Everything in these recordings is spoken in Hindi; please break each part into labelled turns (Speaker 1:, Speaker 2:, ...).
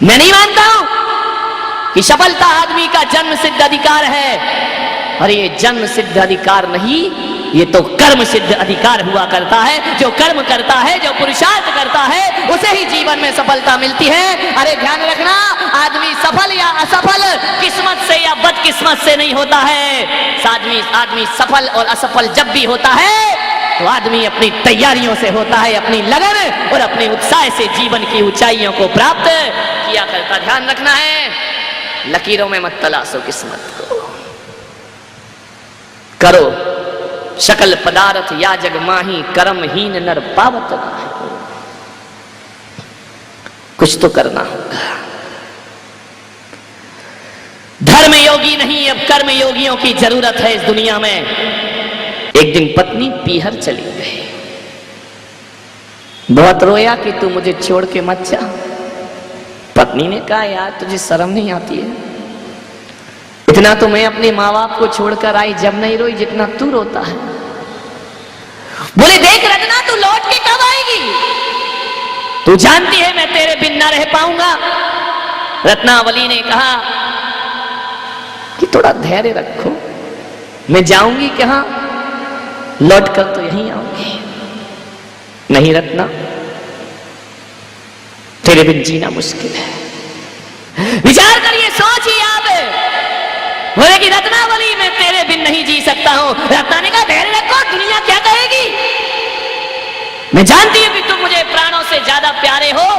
Speaker 1: मैं नहीं मानता हूं कि सफलता आदमी का जन्म सिद्ध अधिकार है। और ये जन्म सिद्ध अधिकार नहीं, ये तो कर्म सिद्ध अधिकार हुआ करता है। जो कर्म करता है, जो पुरुषार्थ करता है, उसे ही जीवन में सफलता मिलती है। अरे ध्यान रखना, आदमी सफल या असफल किस्मत से या बदकिस्मत से नहीं होता है। आदमी सफल और असफल जब भी होता है तो आदमी अपनी तैयारियों से होता है, अपनी लगन और अपने उत्साह से जीवन की ऊंचाइयों को प्राप्त किया करता। ध्यान रखना है, लकीरों में मत तलाशो किस्मत को। करो सकल पदार्थ या जग माही, कर्महीन नर पावत नाही। कुछ तो करना होगा। धर्म योगी नहीं, अब कर्म योगियों की जरूरत है इस दुनिया में। एक दिन पत्नी पीहर चली गई, बहुत रोया कि तू मुझे छोड़ के मत जा। पत्नी ने कहा, यार तुझे शर्म नहीं आती है? इतना तो मैं अपने माँ बाप को छोड़कर आई, जब नहीं रोई जितना तू रोता है। बोले, देख रत्ना, तू लौट के कब आएगी? तू जानती है मैं तेरे बिन ना रह पाऊंगा। रत्नावली ने कहा कि थोड़ा धैर्य रखो, मैं जाऊंगी कहां, लौट कर तो यहीं आऊंगी। नहीं रत्ना, तेरे बिन जीना मुश्किल है। विचार करिए, सोचिए आप। बोले कि रत्नावली, मैं तेरे बिन नहीं जी सकता हूं। रत्ना ने कहा, धैर्य रखो, दुनिया क्या कहेगी? मैं जानती हूं कि तुम मुझे प्राणों से ज्यादा प्यारे हो,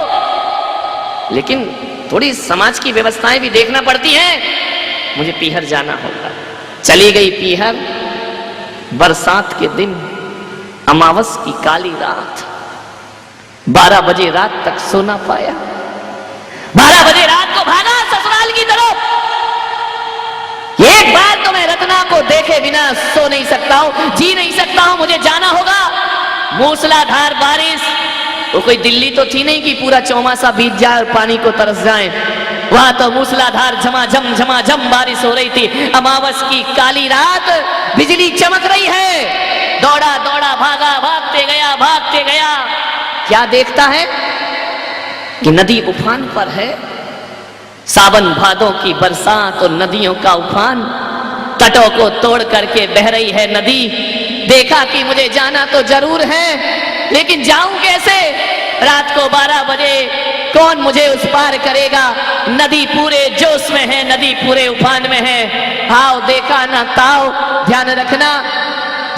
Speaker 1: लेकिन थोड़ी समाज की व्यवस्थाएं भी देखना पड़ती हैं। मुझे पीहर जाना होगा। चली गई पीहर। बरसात के दिन, अमावस की काली रात, 12 बजे रात तक सोना पाया। 12 बजे रात को भागा ससुराल की तरफ। एक बार तो मैं रत्ना को देखे बिना सो नहीं सकता हूं, जी नहीं सकता हूं, मुझे जाना होगा। मूसलाधार बारिश, वो कोई दिल्ली तो थी नहीं कि पूरा चौमासा बीत जाए और पानी को तरस जाए। वहां तो मूसलाधार झमाझम बारिश हो रही थी। अमावस की काली रात, बिजली चमक रही है। दौड़ा दौड़ा भागा, भागते गया। क्या देखता है कि नदी उफान पर है। सावन भादों की बरसात और नदियों का उफान, तटों को तोड़ करके बह रही है नदी। देखा कि मुझे जाना तो जरूर है, लेकिन जाऊं कैसे? रात को 12 बजे कौन मुझे उस पार करेगा? नदी पूरे जोश में है, नदी पूरे उफान में है। हाव देखा ना ताव। ध्यान रखना,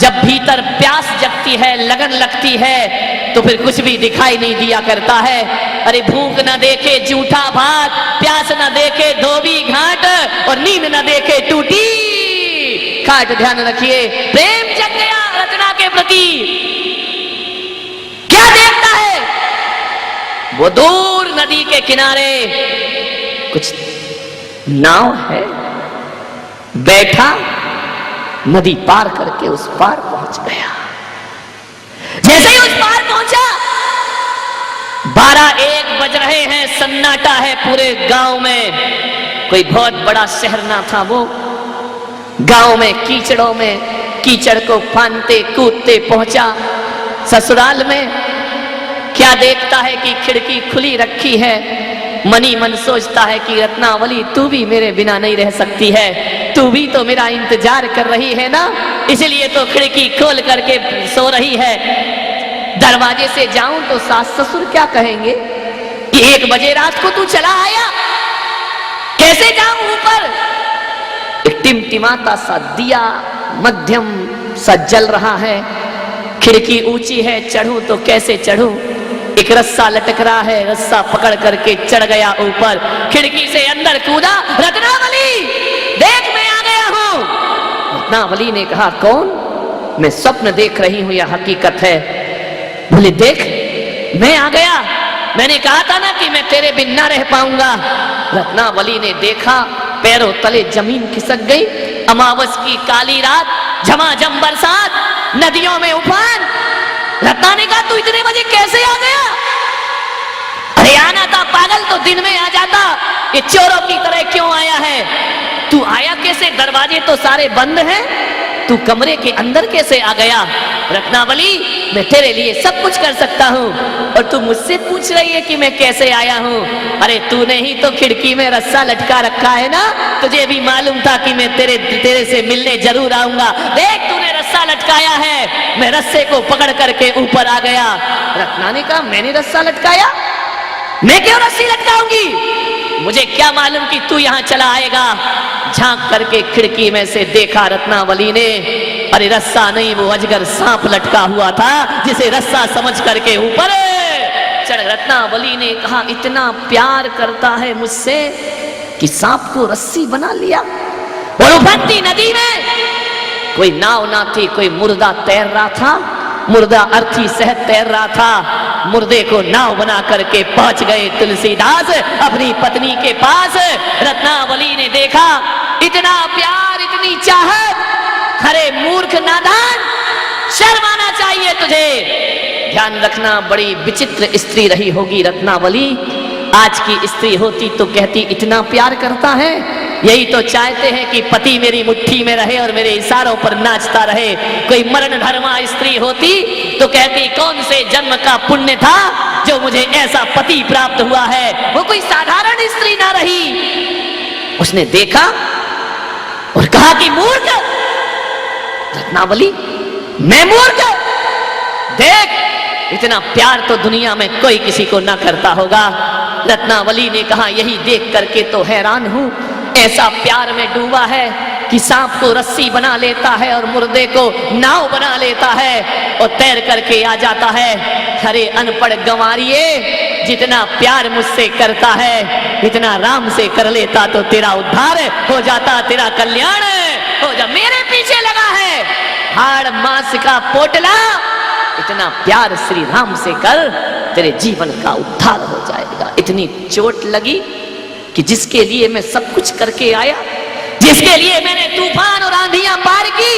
Speaker 1: जब भीतर प्यास जगती है, लगन लगती है, तो फिर कुछ भी दिखाई नहीं दिया करता है। अरे भूख न देखे जूठा भात, प्यास न देखे धोबी घाट, और नींद न देखे टूटी खाट। ध्यान रखिए, प्रेम जग गया रत्ना के प्रति। क्या देखता है? वो दूर नदी के किनारे कुछ नाव है। बैठा, नदी पार करके उस पार पहुंच गया। जैसे ही उस पार पहुंचा, 12-1 बज रहे हैं, सन्नाटा है पूरे गांव में। कोई बहुत बड़ा शहर ना था वो। गांव में कीचड़ों में, कीचड़ को फानते कूदते पहुंचा ससुराल में। क्या देखता है कि खिड़की खुली रखी है। मनी मन सोचता है कि रत्नावली, तू भी मेरे बिना नहीं रह सकती है, तू भी तो मेरा इंतजार कर रही है ना, इसलिए तो खिड़की खोल करके सो रही है। दरवाजे से जाऊं तो सास ससुर क्या कहेंगे कि 1 बजे रात को तू चला आया? कैसे जाऊं ऊपर? एक टिमटिमाता सा दिया मध्यम सा जल रहा है। खिड़की ऊंची है, चढ़ूं तो कैसे चढ़ूं? एक रस्सा लटक रहा है, रस्सा पकड़ करके चढ़ गया ऊपर। खिड़की से अंदर कूदा। रत्नावली, देख मैं आ गया हूं। रत्नावली ने कहा, कौन? मैं स्वप्न देख रही हूं या हकीकत है? बोले, देख मैं आ गया, मैंने कहा था ना कि मैं तेरे बिन ना रह पाऊंगा। रत्नावली ने देखा, पैरों तले जमीन खिसक गई। अमावस की काली रात, झमाझम बरसात, नदियों में उफान। रत्ना ने कहा, तू इतने बजे कैसे आ गया? अरे आना था पागल, तो दिन में आ जाता। ये चोरों की तरह क्यों आया है? तू आया कैसे? दरवाजे तो सारे बंद हैं। तू कमरे के अंदर कैसे आ गया? रत्नावली, मैं तेरे लिए सब कुछ कर सकता हूँ और तू मुझसे पूछ रही है कि मैं कैसे आया हूँ? अरे तूने ही तो खिड़की में रस्सा लटका रखा है ना, तुझे भी मालूम था कि मैं तेरे से मिलने जरूर आऊंगा। देख, तूने रस्सा लटकाया है, मैं रस्से को पकड़ करके ऊपर आ गया। रत्ना ने कहा, मैंने रस्सा लटकाया? मैं क्यों रस्सी लटकाऊंगी? मुझे क्या मालूम कि तू यहाँ चला आएगा। झांक करके खिड़की में से देखा रत्नावली ने, अरे रस्सा नहीं, वो अजगर सांप लटका हुआ था जिसे रस्सा समझ करके ऊपर चढ़। रत्नावली ने कहा, इतना प्यार करता है मुझसे कि सांप को रस्सी बना लिया। और उफनती नदी में कोई नाव ना थी, कोई मुर्दा तैर रहा था, मुर्दा अर्थी सहित तैर रहा था। मुर्दे को नाव बना करके पहुंच गए तुलसीदास अपनी पत्नी के पास। रत्नावली ने देखा, इतना प्यार, इतनी चाहत, अरे मूर्ख नादान, शर्म आना चाहिए तुझे। ध्यान रखना, बड़ी विचित्र स्त्री रही होगी रत्नावली। आज की स्त्री होती तो कहती, इतना प्यार करता है, यही तो चाहते हैं कि पति मेरी मुट्ठी में रहे और मेरे इशारों पर नाचता रहे। कोई मरण धर्मा स्त्री होती तो कहती, कौन से जन्म का पुण्य था जो मुझे ऐसा पति प्राप्त हुआ है। वो कोई साधारण स्त्री ना रही। उसने देखा और कहा कि मूर्ख रत्नावली, मैं मूर्ख? देख, इतना प्यार तो दुनिया में कोई किसी को ना करता होगा। रत्नावली ने कहा, यही देख करके तो हैरान हूं, ऐसा प्यार में डूबा है कि सांप को रस्सी बना लेता है और मुर्दे को नाव बना लेता है और तैर करके आ जाता है। अरे अनपढ़ गंवारिये, जितना प्यार मुझसे करता है इतना राम से कर लेता तो तेरा उद्धार हो जाता, तेरा कल्याण हो जा। मेरे पीछे लगा है हाड़ मांस का पोटला, इतना प्यार श्री राम से कर, तेरे जीवन का उद्धार हो जाएगा। इतनी चोट लगी कि जिसके लिए मैं सब कुछ करके आया, जिसके लिए मैंने तूफान और आंधियां पार की,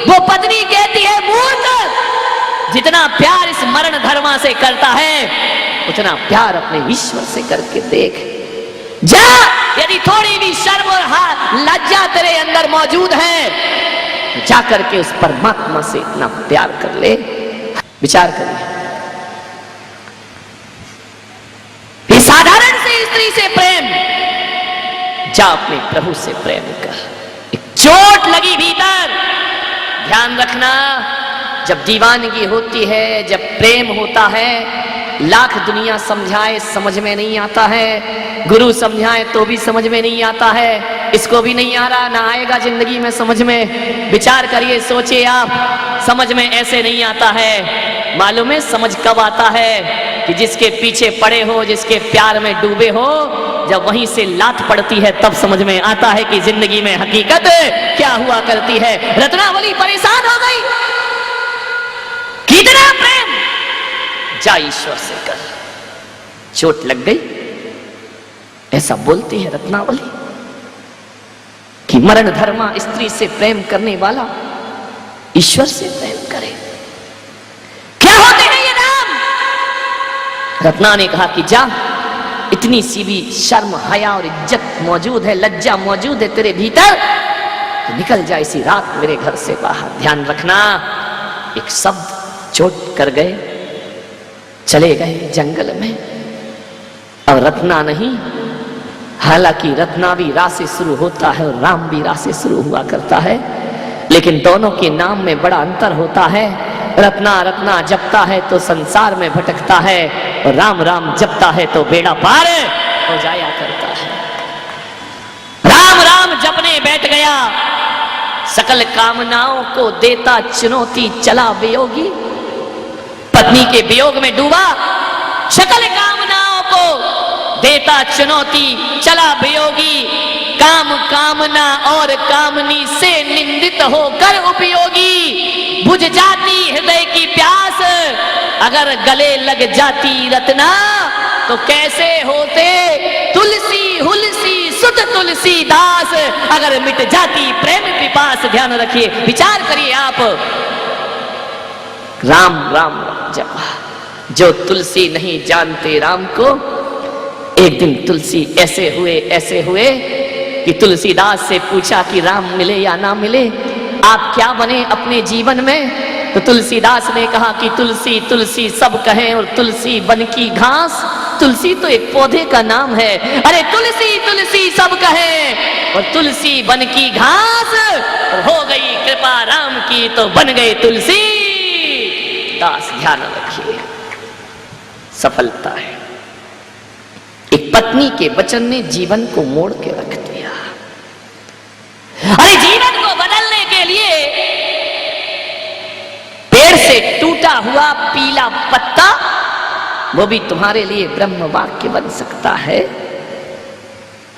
Speaker 1: वो पत्नी कहती है, मूर्ख, जितना प्यार इस मरण धर्मा से करता है उतना प्यार अपने ईश्वर से करके देख। जा, यदि थोड़ी भी शर्म और लज्जा तेरे अंदर मौजूद है, जा करके उस परमात्मा से इतना प्यार कर ले। विचार करिए, साधारण से स्त्री से प्रेम, जा अपने प्रभु से प्रेम कर। एक चोट लगी भीतर, ध्यान रखना, जब दीवानगी होती है, जब प्रेम होता है, लाख दुनिया समझाए समझ में नहीं आता है, गुरु समझाए तो भी समझ में नहीं आता है, इसको भी नहीं आ रहा, ना आएगा जिंदगी में समझ में। विचार करिए, सोचिए आप, समझ में ऐसे नहीं आता है। मालूम है समझ कब आता है? कि जिसके पीछे पड़े हो, जिसके प्यार में डूबे हो, जब वहीं से लात पड़ती है तब समझ में आता है कि जिंदगी में हकीकत क्या हुआ करती है। रत्नावली परेशान हो गई, कितना प्रेम, जा ईश्वर से कर। चोट लग गई, ऐसा बोलती है रत्नावली कि मरण धर्मा स्त्री से प्रेम करने वाला ईश्वर से प्रेम करे। क्या होते हैं ये नाम? रत्ना ने कहा कि जा, इतनी सी भी शर्म, हया और इज्जत मौजूद है, लज्जा मौजूद है तेरे भीतर, तो निकल जा इसी रात मेरे घर से बाहर। ध्यान रखना, एक शब्द चोट कर गए, चले गए जंगल में। अब रत्ना नहीं, हालांकि रत्ना भी रा से शुरू होता है और राम भी रा से शुरू हुआ करता है, लेकिन दोनों के नाम में बड़ा अंतर होता है। रत्ना रत्ना जपता है तो संसार में भटकता है, और राम राम जपता है तो बेड़ा पार हो जाया करता है। राम राम जपने बैठ गया, सकल कामनाओं को देता चुनौती, चला वियोगी। पत्नी के वियोग में डूबा, सकल कामनाओं को देता चुनौती, चला वियोगी। काम कामना और कामनी से निंदित होकर उपयोगी। बुझ जाती हृदय की प्यास, अगर गले लग जाती रत्ना, तो कैसे होते तुलसी हुलसी सुत तुलसीदास, अगर मिट जाती प्रेम पिपास। ध्यान रखिए, विचार करिए आप, राम राम जपा। जो तुलसी नहीं जानते राम को, एक दिन तुलसी ऐसे हुए कि तुलसीदास से पूछा कि राम मिले या ना मिले। आप क्या बने अपने जीवन में? तो तुलसीदास ने कहा कि तुलसी तुलसी सब कहें और तुलसी बन की घास। तुलसी तो एक पौधे का नाम है। अरे तुलसी तुलसी सब कहें और तुलसी बन की घास, और हो गई कृपा राम की तो बन गए तुलसी दास। ध्यान रखिए, सफलता है। एक पत्नी के वचन ने जीवन को मोड़ के रख दिया। अरे जीवन को बदलने के लिए पेड़ से टूटा हुआ पीला पत्ता वो भी तुम्हारे लिए ब्रह्म वाक्य बन सकता है।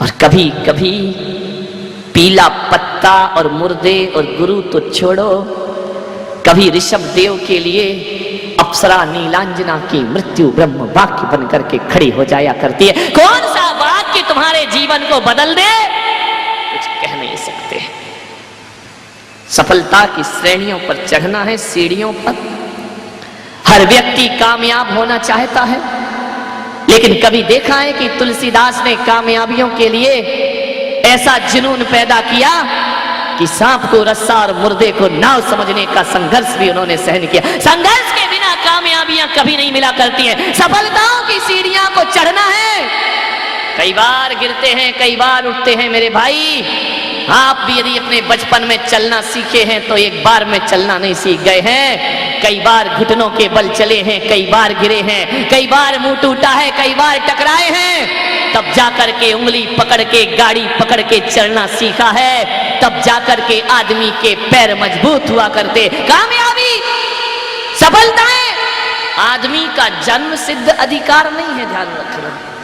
Speaker 1: और कभी कभी पीला पत्ता और मुर्दे और गुरु तो छोड़ो, कभी ऋषभ देव के लिए अप्सरा नीलांजना की मृत्यु ब्रह्म वाक्य बन करके खड़ी हो जाया करती है। कौन सा वाक्य तुम्हारे जीवन को बदल दे, कुछ कह नहीं सकते। सफलता की श्रेणियों पर चढ़ना है, सीढ़ियों पर। हर व्यक्ति कामयाब होना चाहता है, लेकिन कभी देखा है कि तुलसीदास ने कामयाबियों के लिए ऐसा जुनून पैदा किया कि सांप को रस्सा और मुर्दे को नाव समझने का संघर्ष भी उन्होंने सहन किया। संघर्ष के बिना कामयाबियां कभी नहीं मिला करती हैं। सफलताओं की सीढ़ियां को चढ़ना है। कई बार गिरते हैं, कई बार उठते हैं मेरे भाई। आप भी यदि अपने बचपन में चलना सीखे हैं तो एक बार में चलना नहीं सीख गए हैं। कई बार घुटनों के बल चले हैं, कई बार गिरे हैं, कई बार मुंह टूटा है, कई बार टकराए हैं। तब जाकर के उंगली पकड़ के गाड़ी पकड़ के चलना सीखा है। तब जाकर के आदमी के पैर मजबूत हुआ करते। कामयाबी, सफलताएं आदमी का जन्म सिद्ध अधिकार नहीं है, ध्यान रखना।